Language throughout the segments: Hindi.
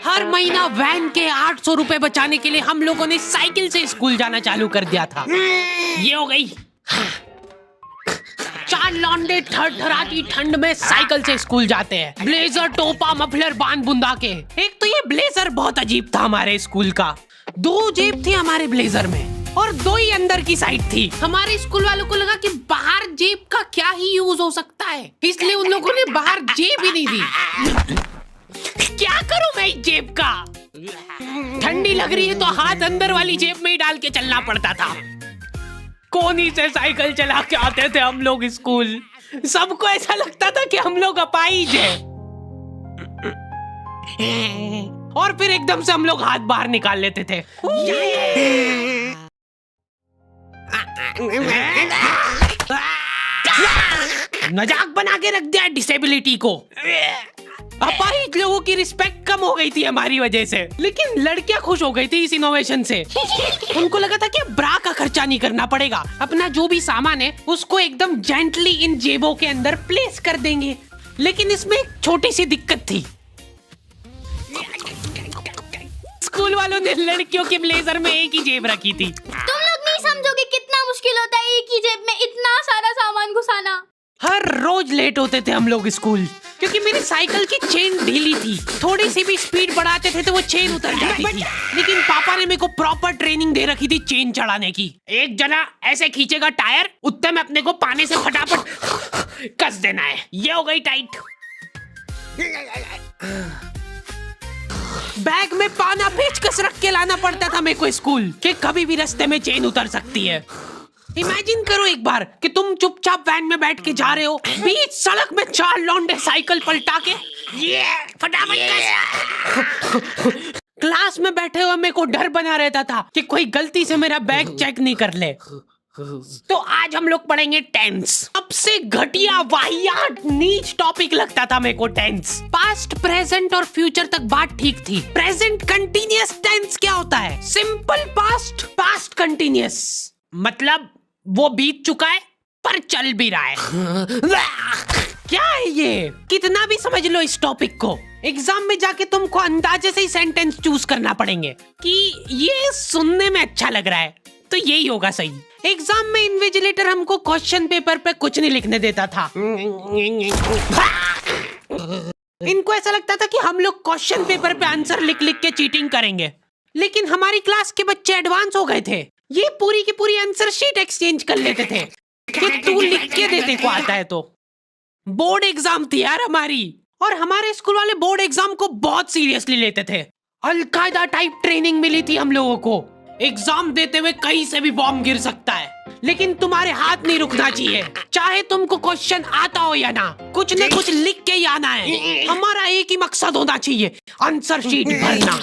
हर महीना वैन के 800 रुपए बचाने के लिए हम लोगों ने साइकिल से स्कूल जाना चालू कर दिया था। ये हो गई। 4 लौंडे थरथराती ठंड में साइकिल से स्कूल जाते हैं, ब्लेजर, टोपा, मफलर बांध बुंदा के। एक तो ये ब्लेजर बहुत अजीब था हमारे स्कूल का। 2 जेब थी हमारे ब्लेजर में और 2 ही अंदर की साइड थी। हमारे स्कूल वालों को लगा कि बाहर जेब का क्या ही यूज हो सकता है, इसलिए उन लोगों ने बाहर जेब ही नहीं दी। क्या करूं मैं इस जेब का? ठंडी लग रही है तो हाथ अंदर वाली जेब में ही डाल के चलना पड़ता था। कोनी से साइकिल चला के आते थे हम लोग स्कूल। सबको ऐसा लगता था कि हम लोग अपाहिज हैं। और फिर एकदम से हम लोग हाथ बाहर निकाल लेते थे। मजाक बना के रख दिया डिसेबिलिटी को। अपाहिज लोगों की रिस्पेक्ट कम हो गई थी हमारी वजह से, लेकिन लड़कियां खुश हो गई थी इस इनोवेशन से। उनको लगा था कि ब्रा का खर्चा नहीं करना पड़ेगा, अपना जो भी सामान है उसको एकदम जेंटली इन जेबों के अंदर प्लेस कर देंगे। लेकिन इसमें एक छोटी सी दिक्कत थी। स्कूल वालों ने लड़कियों के ब्लेजर में एक ही जेब रखी थी। तुम लोग नहीं समझोगे कितना मुश्किल होता है एक ही जेब में इतना सारा सामान घुसाना। हर रोज लेट होते थे हम लोग स्कूल, क्योंकि मेरी साइकिल की चेन ढीली थी। थोड़ी सी भी स्पीड बढ़ाते थे तो वो चेन उतर जाती थी। लेकिन पापा ने मेरे को प्रॉपर ट्रेनिंग दे रखी थी चेन चढ़ाने की। एक जना ऐसे खींचेगा टायर, उतने में अपने को पानी से फटाफट कस देना है। ये हो गई टाइट। बैग में पाना पेचकस रख के लाना पड़ता था मेरे को स्कूल, कि कभी भी रास्ते में चेन उतर सकती है। इमेजिन करो एक बार कि तुम चुपचाप वैन में बैठ के जा रहे हो, बीच सड़क में 4 लौंडे साइकिल पलटा के ये फटाफट क्लास में बैठे हुए मेरे को डर बना रहता था कि कोई गलती से मेरा बैग चेक नहीं कर ले। तो आज हम लोग पढ़ेंगे टेंस। सबसे घटिया, वाहियात, नीच टॉपिक लगता था मेरे को टेंस। पास्ट, प्रेजेंट और फ्यूचर तक बात ठीक थी। प्रेजेंट कंटिन्यूअस टेंस क्या होता है? सिंपल पास्ट, पास्ट कंटिन्यूअस, मतलब वो बीत चुका है पर चल भी रहा है। क्या है ये? कितना भी समझ लो इस टॉपिक को, एग्जाम में जाके तुमको अंदाजे से ही सेंटेंस चूज करना पड़ेंगे कि ये सुनने में अच्छा लग रहा है तो यही होगा सही। एग्जाम में इन्विजिलेटर हमको क्वेश्चन पेपर पे कुछ नहीं लिखने देता था। इनको ऐसा लगता था कि हम लोग क्वेश्चन पेपर पे आंसर लिख लिख के चीटिंग करेंगे। लेकिन हमारी क्लास के बच्चे एडवांस हो गए थे, ये पूरी की पूरी आंसर शीट एक्सचेंज कर लेते थे कि तू लिख के दे, को आता है तो। बोर्ड एग्जाम थी यार हमारी, और हमारे स्कूल वाले बोर्ड एग्जाम को बहुत सीरियसली लेते थे। अलकायदा टाइप ट्रेनिंग मिली थी हम लोगों को। एग्जाम देते हुए कहीं से भी बॉम्ब गिर सकता है, लेकिन तुम्हारे हाथ नहीं रुकना चाहिए, चाहे तुमको क्वेश्चन आता हो या ना, कुछ न कुछ लिख के ही आना है। हमारा एक ही मकसद होना चाहिए, आंसर शीट भरना।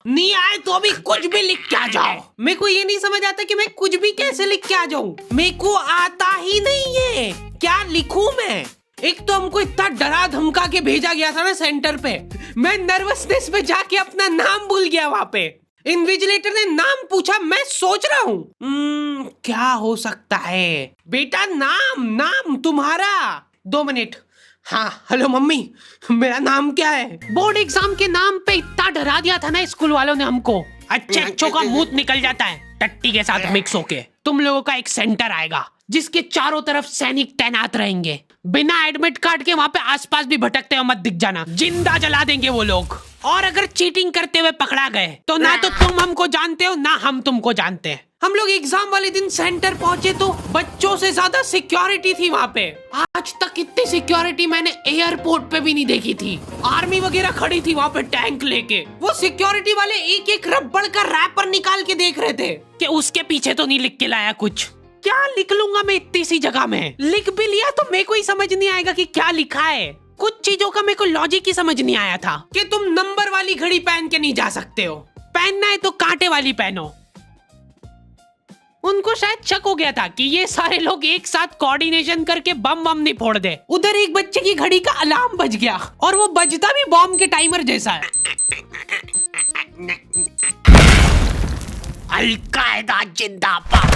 नहीं आए तो भी कुछ भी लिख के आ जाओ। मेरे को ये नहीं समझ आता कि मैं कुछ भी कैसे लिख के आ जाऊं, मेरे को आता ही नहीं है, क्या लिखूं मैं? एक तो हमको इतना डरा धमका के भेजा गया था ना सेंटर पे, मैं नर्वसनेस में जाके अपना नाम भूल गया वहां पे। इन्विजिलेटर ने नाम पूछा, मैं सोच रहा हूँ क्या हो सकता है। बेटा नाम तुम्हारा। 2 मिनट। हाँ हेलो मम्मी, मेरा नाम क्या है? बोर्ड एग्जाम के नाम पे इतना डरा दिया था ना स्कूल वालों ने हमको, अच्छों का मुंह निकल जाता है टट्टी के साथ मिक्स होके। तुम लोगों का एक सेंटर आएगा जिसके चारों तरफ सैनिक तैनात रहेंगे। बिना एडमिट कार्ड के वहाँ पे आसपास भी भटकते हुए मत दिख जाना, जिंदा जला देंगे वो लोग। और अगर चीटिंग करते हुए पकड़ा गए तो ना तो तुम हमको जानते हो ना हम तुमको जानते हैं। हम लोग एग्जाम वाले दिन सेंटर पहुंचे तो बच्चों से ज्यादा सिक्योरिटी थी वहाँ पे। आज तक इतनी सिक्योरिटी मैंने एयरपोर्ट पे भी नहीं देखी थी। आर्मी वगैरह खड़ी थी वहाँ पे टैंक लेके। वो सिक्योरिटी वाले एक एक रबड़ का रैपर निकाल के देख रहे थे कि उसके पीछे तो नहीं लिख के लाया कुछ। क्या लिख लूंगा मैं इतनी सी जगह में? लिख भी लिया तो मेरे को ही समझ नहीं आएगा कि क्या लिखा है। कुछ चीजों का मेरे को लॉजिक ही समझ नहीं आया था कि तुम नंबर वाली घड़ी पहन के नहीं जा सकते हो, पहनना है तो कांटे वाली पहनो। उनको शायद शक हो गया था कि ये सारे लोग एक साथ कोऑर्डिनेशन करके बम नहीं फोड़ दे। उधर एक बच्चे की घड़ी का अलार्म बज गया और वो बजता भी बॉम्ब के टाइमर जैसा है। अलकायदा जिंदाबाद।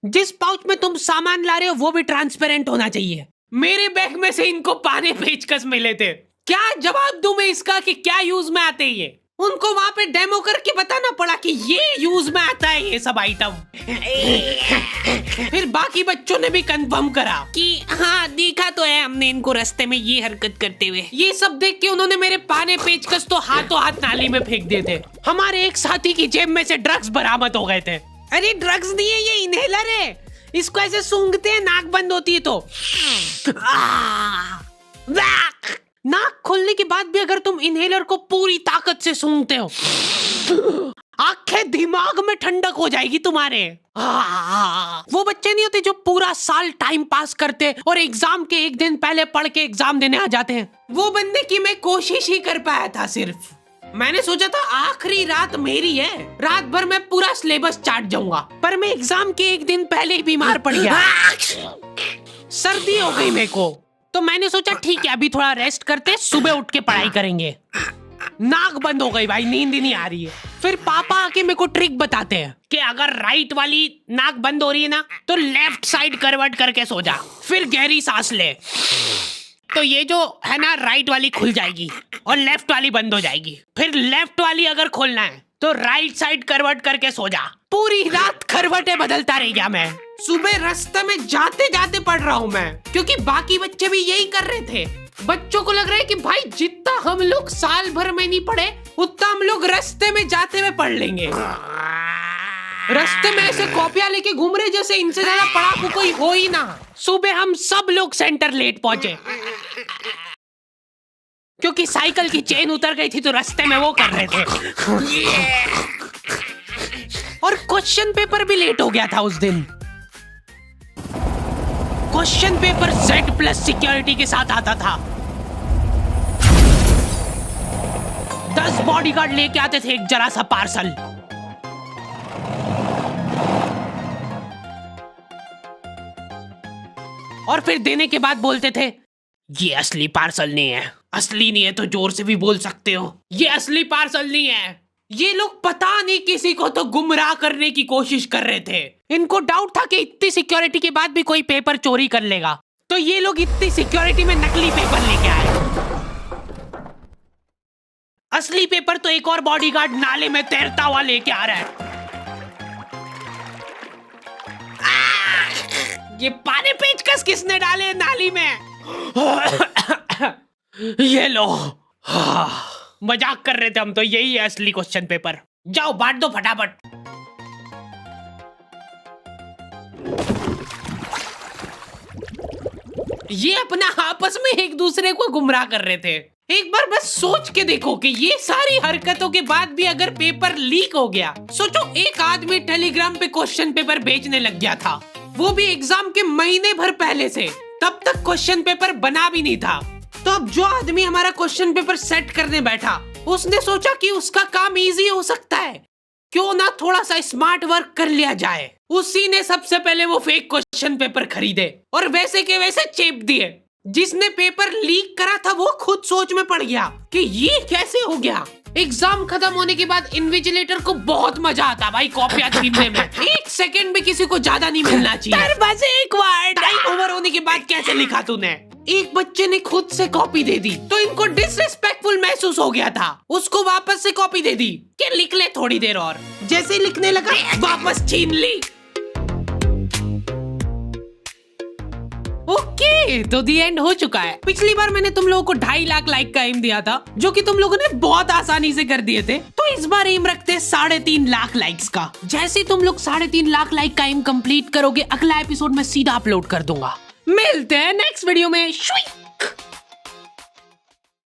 जिस पाउच में तुम सामान ला रहे हो वो भी ट्रांसपेरेंट होना चाहिए। मेरे बैग में से इनको पाने पेचकस मिले थे, क्या जवाब दूं मैं इसका कि क्या यूज में आते हैं ये? उनको वहाँ पे डेमो करके बताना पड़ा कि ये यूज में आता है ये सब आइटम। फिर बाकी बच्चों ने भी कंफर्म करा कि हाँ देखा तो है हमने इनको रास्ते में ये हरकत करते हुए। ये सब देख के उन्होंने मेरे पाने पेचकस तो हाथों हाथ नाली में फेंक दिए थे। हमारे एक साथी की जेब में से ड्रग्स बरामद हो गए थे। अरे ड्रग्स नहीं है, ये इनहेलर है। इसको ऐसे सूंघते हैं, नाक बंद होती है तो नाक खोलने के बाद भी अगर तुम इनहेलर को पूरी ताकत से सूंघते हो, आंखें दिमाग में ठंडक हो जाएगी तुम्हारे। वो बच्चे नहीं होते जो पूरा साल टाइम पास करते और एग्जाम के एक दिन पहले पढ़ के एग्जाम देने आ जाते हैं। वो बनने की मैं कोशिश ही कर पाया था। सिर्फ मैंने सोचा था आखिरी रात मेरी है, रात भर मैं पूरा सिलेबस चाट जाऊंगा, पर मैं एग्जाम के एक दिन पहले ही बीमार पड़ गया। सर्दी हो गई मेरे को, तो मैंने सोचा ठीक है अभी थोड़ा रेस्ट करते, सुबह उठ के पढ़ाई करेंगे। नाक बंद हो गई भाई, नींद ही नहीं आ रही है। फिर पापा आके मेरे को ट्रिक बताते हैं कि अगर राइट वाली नाक बंद हो रही है ना तो लेफ्ट साइड करवट करके सो जा, फिर गहरी सांस ले, तो ये जो है ना राइट वाली खुल जाएगी और लेफ्ट वाली बंद हो जाएगी। फिर लेफ्ट वाली अगर खोलना है तो राइट साइड करवट करके सो जा। पूरी रात करवटें बदलता रह गया मैं। सुबह रास्ते में जाते जाते पढ़ रहा हूँ मैं, क्योंकि बाकी बच्चे भी यही कर रहे थे। बच्चों को लग रहा है कि भाई जितना हम लोग साल भर में नहीं पढ़े उतना हम लोग रास्ते में जाते हुए पढ़ लेंगे। रास्ते में ऐसे कॉपियां लेके घूम रहे जैसे इनसे ज्यादा पढ़ाकू कोई हो ही ना। सुबह हम सब लोग सेंटर लेट पहुंचे क्योंकि साइकिल की चेन उतर गई थी, तो रास्ते में वो कर रहे थे। और क्वेश्चन पेपर भी लेट हो गया था उस दिन। क्वेश्चन पेपर Z+ सिक्योरिटी के साथ आता था। 10 बॉडीगार्ड लेके आते थे एक जरा सा पार्सल। और फिर देने के बाद बोलते थे ये असली पार्सल नहीं है। असली नहीं है तो जोर से भी बोल सकते हो, ये असली पार्सल नहीं है। ये लोग पता नहीं किसी को तो गुमराह करने की कोशिश कर रहे थे। इनको डाउट था कि इतनी सिक्योरिटी के बाद भी कोई पेपर चोरी कर लेगा, तो ये लोग इतनी सिक्योरिटी में नकली पेपर लेके आए। असली पेपर तो एक और बॉडीगार्ड नाले में तैरता हुआ लेके आ रहा है। ये पाने पेचकस किसने डाले नाली में? ये लो। मजाक कर रहे थे हम तो, यही है असली क्वेश्चन पेपर। जाओ बांट दो फटाफट। ये अपना आपस में एक दूसरे को गुमराह कर रहे थे। एक बार बस सोच के देखो कि ये सारी हरकतों के बाद भी अगर पेपर लीक हो गया, सोचो एक आदमी टेलीग्राम पे क्वेश्चन पेपर बेचने लग गया था, वो भी एग्जाम के महीने भर पहले से, तब तक क्वेश्चन पेपर बना भी नहीं था। तो अब जो आदमी हमारा क्वेश्चन पेपर सेट करने बैठा, उसने सोचा कि उसका काम इजी हो सकता है, क्यों ना थोड़ा सा स्मार्ट वर्क कर लिया जाए। उसी ने सबसे पहले वो फेक क्वेश्चन पेपर खरीदे और वैसे के वैसे चेप दिए। जिसने पेपर लीक करा था वो खुद सोच में पड़ गया कि ये कैसे हो गया। एग्जाम खत्म होने के बाद इन्विजिलेटर को बहुत मजा आता भाई कॉपियां छीनने में। एक सेकंड भी किसी को ज्यादा नहीं मिलना चाहिए। बस एक बार टाइम ओवर होने के बाद कैसे लिखा तूने? एक बच्चे ने खुद से कॉपी दे दी तो इनको डिसरिस्पेक्टफुल महसूस हो गया था। उसको वापस से कॉपी दे दी कि लिख ले थोड़ी देर और। जैसे लिखने लगा वापस छीन ली। ओके, तो दी एंड हो चुका है। पिछली बार मैंने तुम लोगों को 2.5 लाख लाइक का एम दिया था, जो कि तुम लोगों ने बहुत आसानी से कर दिए थे। तो इस बार एम रखते 3.5 लाख लाइक्स का। जैसे तुम लोग 3.5 लाख लाइक का एम कंप्लीट करोगे, अगला एपिसोड में सीधा अपलोड कर दूंगा। मिलते हैं नेक्स्ट वीडियो में।